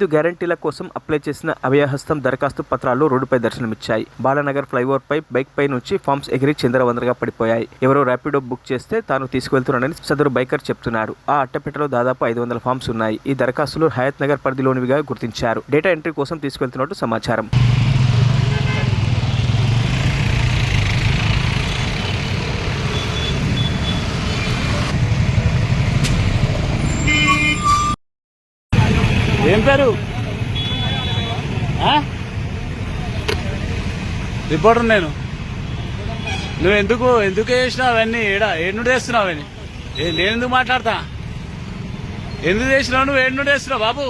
5 గ్యారంటీల కోసం అప్లై చేసిన అభయహస్తం దరఖాస్తు పత్రాలు రోడ్డుపై దర్శనమిచ్చాయి. బాలానగర్ ఫ్లైఓవర్ పై బైక్ పై నుంచి ఫామ్స్ ఎగిరి చిందరవందరగా పడిపోయాయి. ఎవరో ర్యాపిడో బుక్ చేస్తే తాను తీసుకువెళ్తున్నానని సదరు బైకర్ చెప్తున్నారు. ఆ అట్టపెట్టలో దాదాపు 500 ఫామ్స్ ఉన్నాయి. ఈ దరఖాస్తులు హయత్ నగర్ పరిధిలోనివిగా గుర్తించారు. డేటా ఎంట్రీ కోసం తీసుకెళ్తున్నట్టు సమాచారం. ఏం పేరు? రిపోర్టర్ నేను. నువ్వు ఎందుకు చేసినావు అవన్నీ? ఏడు చేస్తున్నావు అవన్నీ? నేను ఎందుకు మాట్లాడతా? ఎందుకు చేసినావు నువ్వు? ఏడు చేస్తున్నావు బాబు?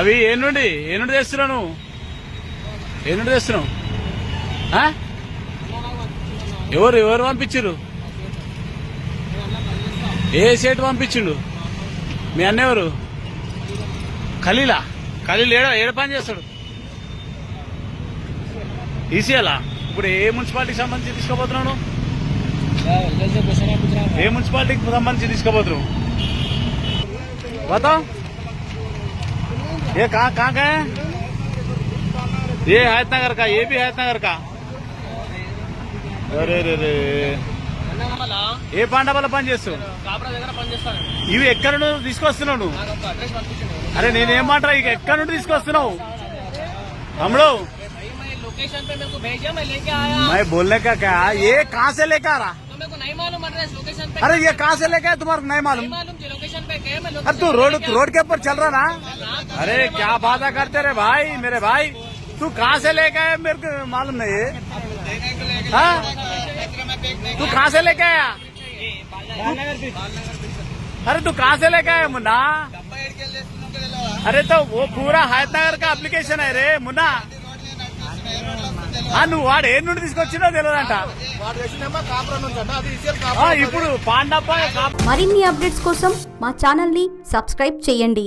అవి ఏనుండి చేస్తున్నావు నువ్వు? ఏనుండి చేస్తున్నావు? ఎవరు పంపించారు? ఏ సేటు పంపించిండు? మీ అన్న ఎవరు? ఖలీల్ ఏడ పని చేస్తాడు? ఈసీఎలా? ఇప్పుడు ఏ మున్సిపాలిటీకి సంబంధించి తీసుకోబోతున్నావు? ఏ మున్సిపాలిటీకి సంబంధించి తీసుకోబోతున్నావు? बताओ ये कहाँ का है? ये हयत नगर का, ये भी हयत नगर का. अरे रे ఏ పాండవాల పని చేస్తావు? ఇవి ఎక్కడి నుండి తీసుకొస్తున్నావు నువ్వు? అరే నేనేం మాట, ఇక ఎక్కడి నుండి తీసుకొస్తున్నావు? हमलो मैं बोलने का क्या, ये कहाँ से लेकर आ रहा? अरे ये कहाँ से लेकर तुम्हारा नहीं मालूम? अरे तू रोड के ऊपर चल रहा ना? अरे क्या बात करते रे भाई, मेरे भाई तू कहाँ से लेकर आया मेरे को मालूम नहीं है. तू कहाँ से लेके आया? अरे तू कहाँ से लेके आया मुन्ना? अरे तो वो पूरा हयत नगर का अप्लिकेशन है रे मुन्ना. నువ్వు వాడు ఏ నుండి తీసుకొచ్చినా తెలియదంట. ఇప్పుడు పాండప్ప. మరిన్ని అప్డేట్స్ కోసం మా ఛానల్ ని సబ్స్క్రైబ్ చేయండి.